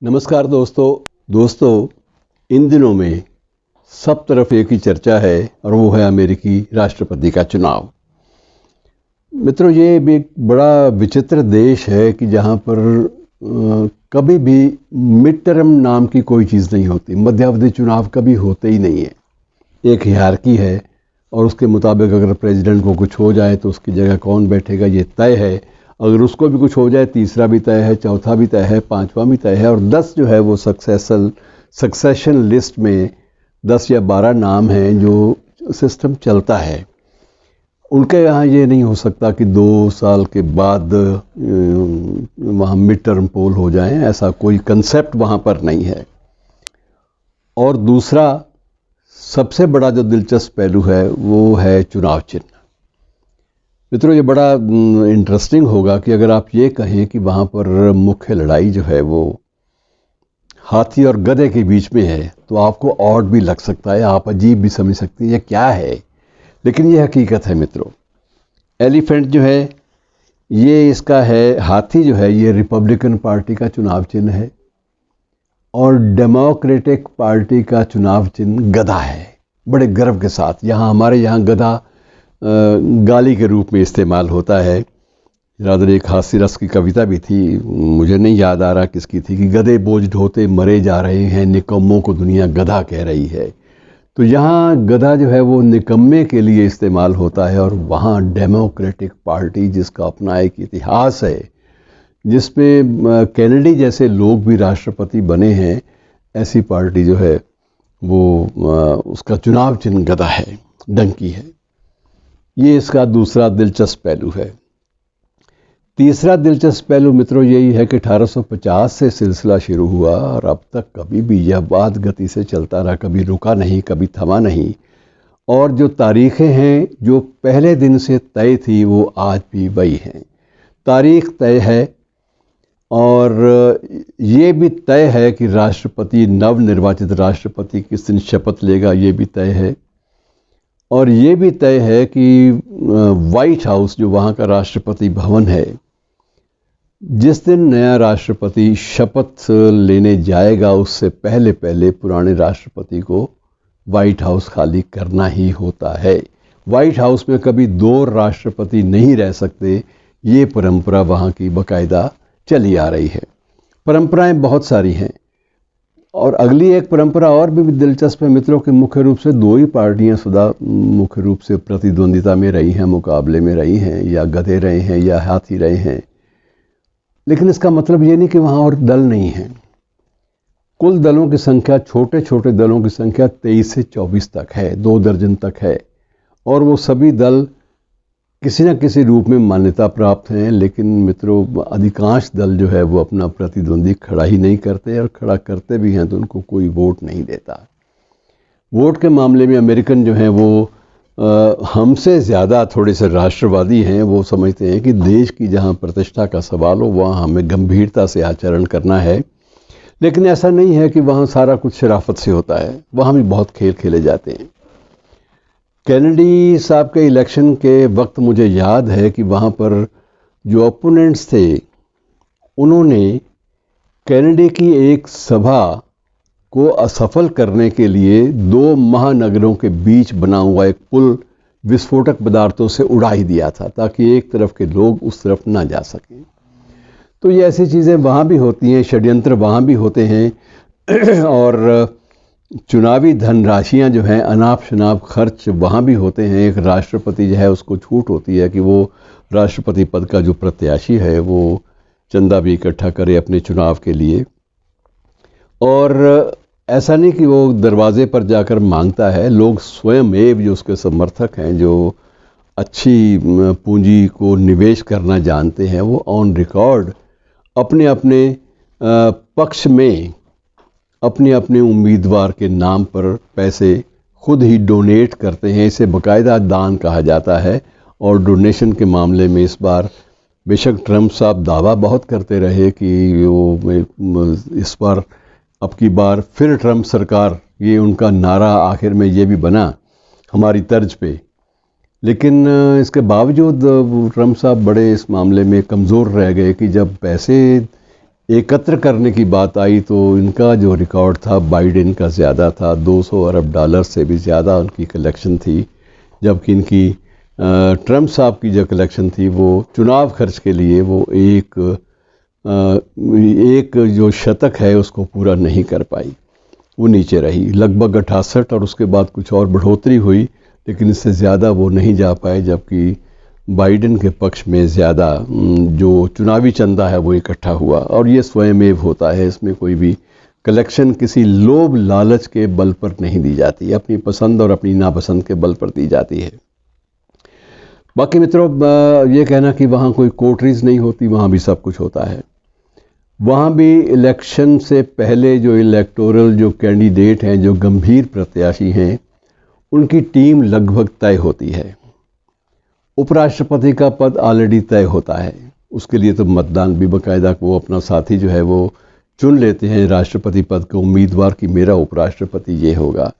नमस्कार दोस्तों इन दिनों में सब तरफ एक ही चर्चा है और वो है अमेरिकी राष्ट्रपति का चुनाव। मित्रों, ये भी एक बड़ा विचित्र देश है कि जहाँ पर कभी भी मिड टर्म नाम की कोई चीज़ नहीं होती। मध्यावधि चुनाव कभी होते ही नहीं है। एक हियार्की है और उसके मुताबिक अगर प्रेसिडेंट को कुछ हो जाए तो उसकी जगह कौन बैठेगा ये तय है। अगर उसको भी कुछ हो जाए तीसरा भी तय है, चौथा भी तय है, पांचवा भी तय है और 10 जो है वो सक्सेशन लिस्ट में 10 या 12 नाम हैं जो सिस्टम चलता है। उनके यहाँ ये नहीं हो सकता कि 2 साल के बाद वहाँ मिड टर्म पोल हो जाएं, ऐसा कोई कंसेप्ट वहाँ पर नहीं है। और दूसरा सबसे बड़ा जो दिलचस्प पहलू है वो है चुनाव चिन्ह। मित्रों, ये बड़ा इंटरेस्टिंग होगा कि अगर आप ये कहें कि वहाँ पर मुख्य लड़ाई जो है वो हाथी और गधे के बीच में है तो आपको ऑड भी लग सकता है, आप अजीब भी समझ सकते हैं ये क्या है, लेकिन ये हकीकत है। मित्रों, एलिफेंट जो है ये इसका है, हाथी जो है ये रिपब्लिकन पार्टी का चुनाव चिन्ह है और डेमोक्रेटिक पार्टी का चुनाव चिन्ह गधा है। बड़े गर्व के साथ हमारे यहाँ गधा गाली के रूप में इस्तेमाल होता है। रादर एक हास्य रस की कविता भी थी, मुझे नहीं याद आ रहा किसकी थी, कि गधे बोझ ढोते मरे जा रहे हैं, निकम्मों को दुनिया गधा कह रही है। तो यहाँ गधा जो है वो निकम्मे के लिए इस्तेमाल होता है और वहाँ डेमोक्रेटिक पार्टी जिसका अपना एक इतिहास है, जिसमें कैनेडी जैसे लोग भी राष्ट्रपति बने हैं, ऐसी पार्टी जो है वो उसका चुनाव चिन्ह गधा है, डंकी है। ये इसका दूसरा दिलचस्प पहलू है। तीसरा दिलचस्प पहलू मित्रों यही है कि 1850 से सिलसिला शुरू हुआ और अब तक कभी भी यह बात गति से चलता रहा, कभी रुका नहीं, कभी थमा नहीं। और जो तारीखें हैं जो पहले दिन से तय थी वो आज भी वही हैं। तारीख तय है और ये भी तय है कि राष्ट्रपति, नवनिर्वाचित राष्ट्रपति किस दिन शपथ लेगा, ये भी तय है। और ये भी तय है कि वाइट हाउस जो वहाँ का राष्ट्रपति भवन है, जिस दिन नया राष्ट्रपति शपथ लेने जाएगा उससे पहले पहले पुराने राष्ट्रपति को वाइट हाउस खाली करना ही होता है। वाइट हाउस में कभी 2 राष्ट्रपति नहीं रह सकते, ये परंपरा वहाँ की बाकायदा चली आ रही है। परंपराएं बहुत सारी हैं और अगली एक परंपरा और भी दिलचस्प है मित्रों कि मुख्य रूप से 2 ही पार्टियां सदा मुख्य रूप से प्रतिद्वंदिता में रही हैं, मुकाबले में रही हैं, या गधे रहे हैं या हाथी रहे हैं। लेकिन इसका मतलब ये नहीं कि वहाँ और दल नहीं हैं। कुल दलों की संख्या, छोटे छोटे दलों की संख्या 23 से 24 तक है, 2 दर्जन तक है और वो सभी दल किसी न किसी रूप में मान्यता प्राप्त हैं। लेकिन मित्रों, अधिकांश दल जो है वो अपना प्रतिद्वंदी खड़ा ही नहीं करते और खड़ा करते भी हैं तो उनको कोई वोट नहीं देता। वोट के मामले में अमेरिकन जो हैं वो हमसे ज़्यादा थोड़े से राष्ट्रवादी हैं। वो समझते हैं कि देश की जहां प्रतिष्ठा का सवाल हो वहां हमें गंभीरता से आचरण करना है। लेकिन ऐसा नहीं है कि वहां सारा कुछ शराफत से होता है, वहां भी बहुत खेल खेले जाते हैं। कैनेडी साहब के इलेक्शन के वक्त मुझे याद है कि वहाँ पर जो ओपोनेंट्स थे उन्होंने कैनेडी की एक सभा को असफल करने के लिए 2 महानगरों के बीच बना हुआ एक पुल विस्फोटक पदार्थों से उड़ा ही दिया था ताकि एक तरफ के लोग उस तरफ ना जा सकें। तो ये ऐसी चीज़ें वहाँ भी होती हैं, षड्यंत्र वहाँ भी होते हैं और चुनावी धनराशियाँ जो हैं, अनाप शनाप खर्च वहाँ भी होते हैं। एक राष्ट्रपति जो है उसको छूट होती है कि वो राष्ट्रपति पद का जो प्रत्याशी है वो चंदा भी इकट्ठा करे अपने चुनाव के लिए। और ऐसा नहीं कि वो दरवाजे पर जाकर मांगता है, लोग स्वयं एव जो उसके समर्थक हैं, जो अच्छी पूंजी को निवेश करना जानते हैं, वो ऑन रिकॉर्ड अपने अपने पक्ष में अपने अपने उम्मीदवार के नाम पर पैसे खुद ही डोनेट करते हैं। इसे बाकायदा दान कहा जाता है। और डोनेशन के मामले में इस बार बेशक ट्रंप साहब दावा बहुत करते रहे कि वो इस बार, अब की बार फिर ट्रंप सरकार, ये उनका नारा आखिर में ये भी बना हमारी तर्ज पे। लेकिन इसके बावजूद ट्रंप साहब बड़े इस मामले में कमज़ोर रह गए कि जब पैसे एकत्र करने की बात आई तो इनका जो रिकॉर्ड था बाइडेन का ज़्यादा था, 200 अरब डॉलर से भी ज़्यादा उनकी कलेक्शन थी, जबकि इनकी ट्रम्प साहब की जो कलेक्शन थी वो चुनाव खर्च के लिए वो एक जो शतक है उसको पूरा नहीं कर पाई, वो नीचे रही लगभग 68 और उसके बाद कुछ और बढ़ोतरी हुई, लेकिन इससे ज़्यादा वो नहीं जा पाए, जबकि बाइडेन के पक्ष में ज़्यादा जो चुनावी चंदा है वो इकट्ठा हुआ। और ये स्वयमेव होता है, इसमें कोई भी कलेक्शन किसी लोभ लालच के बल पर नहीं दी जाती, अपनी पसंद और अपनी नापसंद के बल पर दी जाती है। बाकी मित्रों, ये कहना कि वहाँ कोई कोटरीज नहीं होती, वहाँ भी सब कुछ होता है। वहाँ भी इलेक्शन से पहले जो इलेक्टोरल जो कैंडिडेट हैं, जो गंभीर प्रत्याशी हैं, उनकी टीम लगभग तय होती है। उपराष्ट्रपति का पद ऑलरेडी तय होता है, उसके लिए तो मतदान भी बाकायदा वो अपना साथी जो है वो चुन लेते हैं राष्ट्रपति पद के उम्मीदवार कि मेरा उपराष्ट्रपति ये होगा,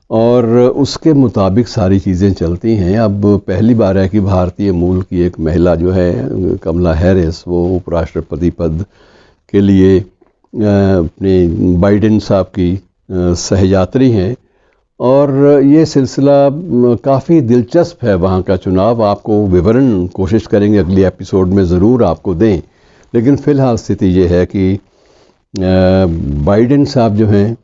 और उसके मुताबिक सारी चीज़ें चलती हैं। अब पहली बार है कि भारतीय मूल की एक महिला जो है कमला हैरिस, वो उपराष्ट्रपति पद के लिए अपने बाइडेन साहब की सहयात्री हैं, और ये सिलसिला काफ़ी दिलचस्प है वहाँ का चुनाव। आपको विवरण कोशिश करेंगे अगली एपिसोड में ज़रूर आपको दें, लेकिन फ़िलहाल स्थिति ये है कि बाइडेन साहब जो हैं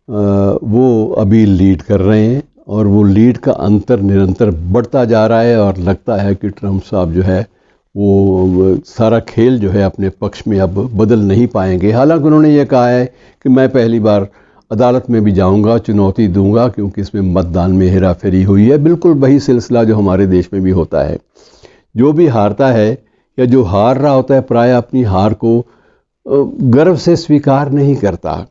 वो अभी लीड कर रहे हैं, और वो लीड का अंतर निरंतर बढ़ता जा रहा है, और लगता है कि ट्रम्प साहब जो है वो सारा खेल जो है अपने पक्ष में अब बदल नहीं पाएंगे। हालांकि उन्होंने ये कहा है कि मैं पहली बार अदालत में भी जाऊंगा, चुनौती दूंगा, क्योंकि इसमें मतदान में हेरा फेरी हुई है। बिल्कुल वही सिलसिला जो हमारे देश में भी होता है। जो भी हारता है या जो हार रहा होता है, प्राय अपनी हार को गर्व से स्वीकार नहीं करता।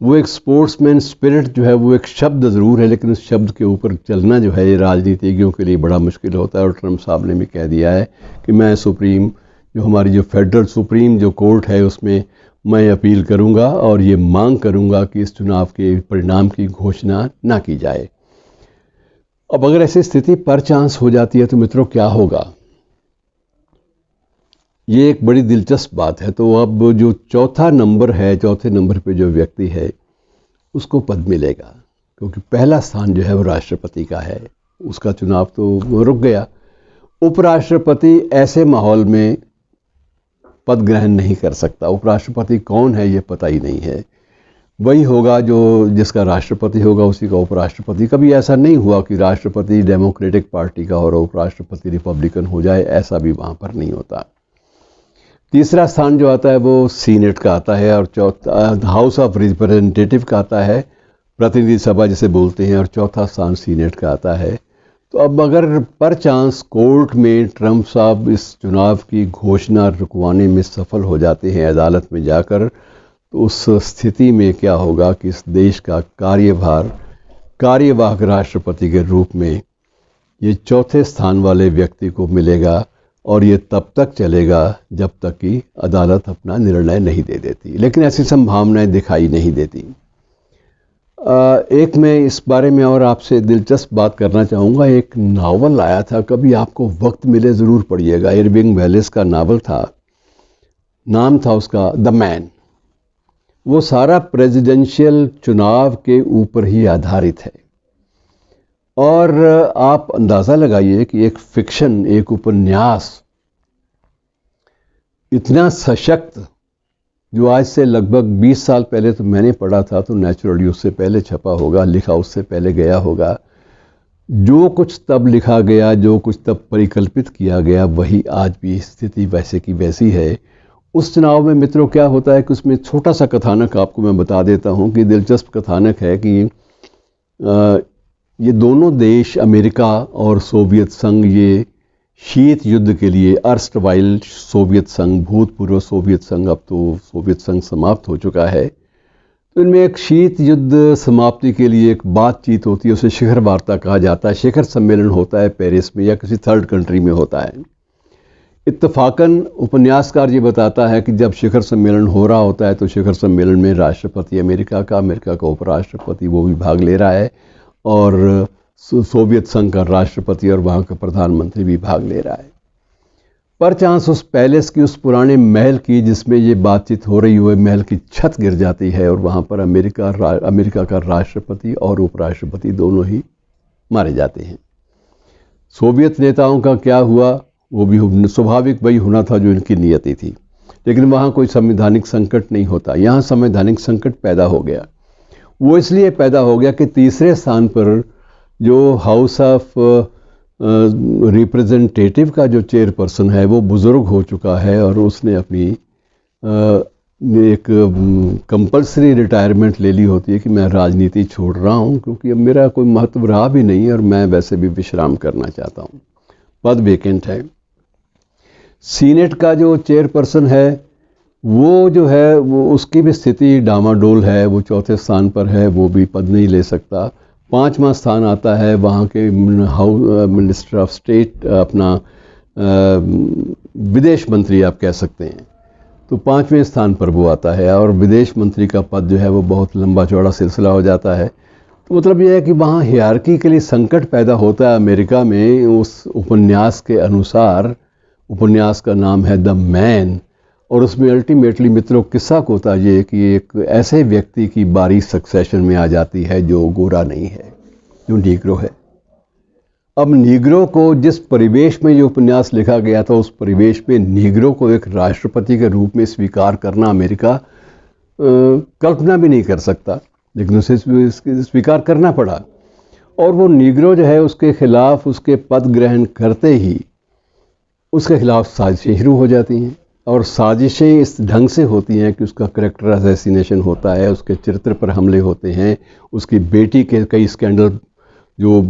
वो एक स्पोर्ट्समैन स्पिरिट जो है, वो एक शब्द ज़रूर है, लेकिन उस शब्द के ऊपर चलना जो है ये राजनीतिज्ञों के लिए बड़ा मुश्किल होता है। और ट्रम्प साहब ने भी कह दिया है कि मैं सुप्रीम जो हमारी जो फेडरल सुप्रीम जो कोर्ट है उसमें मैं अपील करूंगा, और ये मांग करूंगा कि इस चुनाव के परिणाम की घोषणा ना की जाए। अब अगर ऐसी स्थिति पर चांस हो जाती है तो मित्रों क्या होगा, ये एक बड़ी दिलचस्प बात है। तो अब जो चौथा नंबर है, चौथे नंबर पे जो व्यक्ति है उसको पद मिलेगा, क्योंकि पहला स्थान जो है वो राष्ट्रपति का है, उसका चुनाव तो रुक गया। उपराष्ट्रपति ऐसे माहौल में पद ग्रहण नहीं कर सकता। उपराष्ट्रपति कौन है ये पता ही नहीं है, वही होगा जो जिसका राष्ट्रपति होगा उसी का उपराष्ट्रपति। कभी ऐसा नहीं हुआ कि राष्ट्रपति डेमोक्रेटिक पार्टी का और उपराष्ट्रपति रिपब्लिकन हो जाए, ऐसा भी वहाँ पर नहीं होता। तीसरा स्थान जो आता है वो सीनेट का आता है, और चौथा हाउस ऑफ रिप्रेजेंटेटिव का आता है, प्रतिनिधि सभा जिसे बोलते हैं, और चौथा स्थान सीनेट का आता है। तो अब अगर पर चांस कोर्ट में ट्रम्प साहब इस चुनाव की घोषणा रुकवाने में सफल हो जाते हैं अदालत में जाकर, तो उस स्थिति में क्या होगा कि इस देश का कार्यभार कार्यवाहक राष्ट्रपति के रूप में ये चौथे स्थान वाले व्यक्ति को मिलेगा, और ये तब तक चलेगा जब तक कि अदालत अपना निर्णय नहीं दे देती। लेकिन ऐसी संभावनाएं दिखाई नहीं देती। एक मैं इस बारे में और आपसे दिलचस्प बात करना चाहूँगा। एक नावल आया था, कभी आपको वक्त मिले ज़रूर पढ़िएगा। इरविंग वेलिस का नावल था, नाम था उसका द मैन। वो सारा प्रेसिडेंशियल चुनाव के ऊपर ही आधारित है, और आप अंदाज़ा लगाइए कि एक फिक्शन, एक उपन्यास इतना सशक्त, जो आज से लगभग 20 साल पहले तो मैंने पढ़ा था, तो नेचुरली उससे पहले छपा होगा, लिखा उससे पहले गया होगा। जो कुछ तब लिखा गया, जो कुछ तब परिकल्पित किया गया, वही आज भी स्थिति वैसे की वैसी है। उस चुनाव में मित्रों क्या होता है कि उसमें छोटा सा कथानक आपको मैं बता देता हूँ कि दिलचस्प कथानक है कि ये दोनों देश, अमेरिका और सोवियत संघ, ये शीत युद्ध के लिए, अर्स्टवाइल सोवियत संघ, भूतपूर्व सोवियत संघ, अब तो सोवियत संघ समाप्त हो चुका है, तो इनमें एक शीत युद्ध समाप्ति के लिए एक बातचीत होती है, उसे शिखर वार्ता कहा जाता है। शिखर सम्मेलन होता है पेरिस में या किसी थर्ड कंट्री में होता है। इत्तफाकन उपन्यासकार ये बताता है कि जब शिखर सम्मेलन हो रहा होता है तो शिखर सम्मेलन में राष्ट्रपति अमेरिका का उपराष्ट्रपति वो भी भाग ले रहा है, और सोवियत संघ का राष्ट्रपति और वहाँ का प्रधानमंत्री भी भाग ले रहा है। परचांस उस पैलेस की, उस पुराने महल की जिसमें ये बातचीत हो रही हुई महल की छत गिर जाती है और वहाँ पर अमेरिका का राष्ट्रपति और उपराष्ट्रपति दोनों ही मारे जाते हैं। सोवियत नेताओं का क्या हुआ, वो भी स्वाभाविक वही होना था जो इनकी नियति थी, लेकिन वहाँ कोई संवैधानिक संकट नहीं होता। यहाँ संवैधानिक संकट पैदा हो गया। वो इसलिए पैदा हो गया कि तीसरे स्थान पर जो हाउस ऑफ रिप्रेजेंटेटिव का जो चेयरपर्सन है वो बुज़ुर्ग हो चुका है और उसने अपनी एक कंपल्सरी रिटायरमेंट ले ली होती है कि मैं राजनीति छोड़ रहा हूँ क्योंकि अब मेरा कोई महत्व रहा भी नहीं और मैं वैसे भी विश्राम करना चाहता हूँ। पद वेकेंट है। सीनेट का जो चेयरपर्सन है वो जो है वो उसकी भी स्थिति डामाडोल है, वो चौथे स्थान पर है, वो भी पद नहीं ले सकता। पांचवा स्थान आता है वहाँ के मिनिस्टर ऑफ स्टेट, अपना विदेश मंत्री आप कह सकते हैं, तो पांचवें स्थान पर वो आता है और विदेश मंत्री का पद जो है वो बहुत लंबा चौड़ा सिलसिला हो जाता है। तो मतलब ये है कि वहाँ हियरार्की के लिए संकट पैदा होता है अमेरिका में। उस उपन्यास के अनुसार, उपन्यास का नाम है द मैन, और उसमें अल्टीमेटली मित्रों किस्सा होता ये कि एक ऐसे व्यक्ति की बारी सक्सेशन में आ जाती है जो गोरा नहीं है, जो नीग्रो है। अब नीग्रो को जिस परिवेश में ये उपन्यास लिखा गया था उस परिवेश में नीग्रो को एक राष्ट्रपति के रूप में स्वीकार करना अमेरिका कल्पना भी नहीं कर सकता, लेकिन उसे स्वीकार करना पड़ा। और वो नीग्रो जो है उसके खिलाफ, उसके पद ग्रहण करते ही उसके खिलाफ साजिशें शुरू हो जाती हैं और साजिशें इस ढंग से होती हैं कि उसका करेक्टर असैसिनेशन होता है, उसके चरित्र पर हमले होते हैं, उसकी बेटी के कई स्कैंडल जो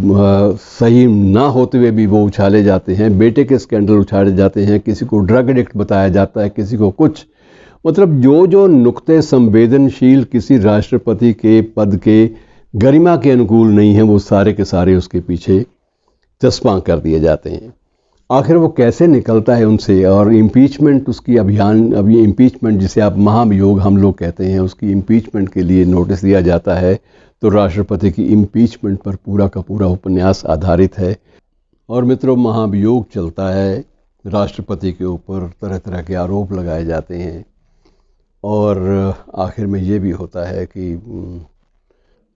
सही ना होते हुए भी वो उछाले जाते हैं, बेटे के स्कैंडल उछाले जाते हैं, किसी को ड्रग एडिक्ट बताया जाता है, किसी को कुछ, मतलब जो जो नुक्ते संवेदनशील किसी राष्ट्रपति के पद के गरिमा के अनुकूल नहीं हैं वो सारे के सारे उसके पीछे चस्पा कर दिए जाते हैं। आखिर वो कैसे निकलता है उनसे, और इम्पीचमेंट उसकी अभियान, अभी इम्पीचमेंट जिसे आप महाभियोग हम लोग कहते हैं, उसकी इम्पीचमेंट के लिए नोटिस दिया जाता है। तो राष्ट्रपति की इम्पीचमेंट पर पूरा का पूरा उपन्यास आधारित है। और मित्रों महाभियोग चलता है, राष्ट्रपति के ऊपर तरह तरह के आरोप लगाए जाते हैं और आखिर में ये भी होता है कि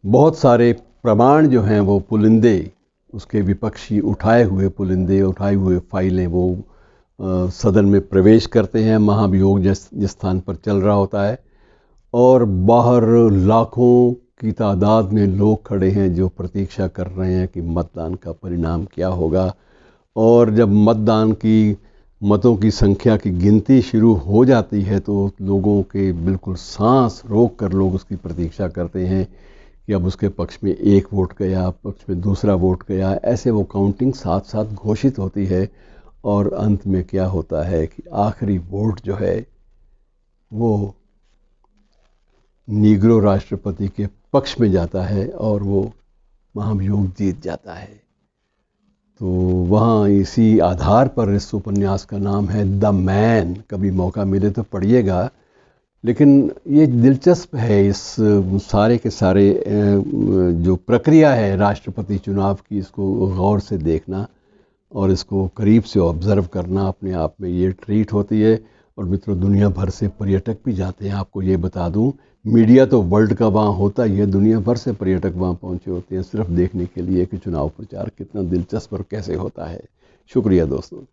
बहुत सारे प्रमाण जो हैं वो पुलिंदे, उसके विपक्षी उठाए हुए फाइलें वो सदन में प्रवेश करते हैं। महाभियोग जिस स्थान पर चल रहा होता है और बाहर लाखों की तादाद में लोग खड़े हैं जो प्रतीक्षा कर रहे हैं कि मतदान का परिणाम क्या होगा। और जब मतदान की मतों की संख्या की गिनती शुरू हो जाती है तो लोगों के बिल्कुल सांस रोक कर लोग उसकी प्रतीक्षा करते हैं कि अब उसके पक्ष में एक वोट गया, पक्ष में दूसरा वोट गया, ऐसे वो काउंटिंग साथ साथ घोषित होती है। और अंत में क्या होता है कि आखिरी वोट जो है वो नीग्रो राष्ट्रपति के पक्ष में जाता है और वो महाभियोग जीत जाता है। तो वहाँ इसी आधार पर इस उपन्यास का नाम है द मैन। कभी मौका मिले तो पढ़िएगा। लेकिन ये दिलचस्प है इस सारे के सारे जो प्रक्रिया है राष्ट्रपति चुनाव की, इसको गौर से देखना और इसको करीब से ऑब्ज़र्व करना अपने आप में ये ट्रीट होती है। और मित्रों दुनिया भर से पर्यटक भी जाते हैं। आपको ये बता दूं, मीडिया तो वर्ल्ड का वहाँ होता ही है, दुनिया भर से पर्यटक वहाँ पहुँचे होते हैं सिर्फ देखने के लिए कि चुनाव प्रचार कितना दिलचस्प और कैसे होता है। शुक्रिया दोस्तों।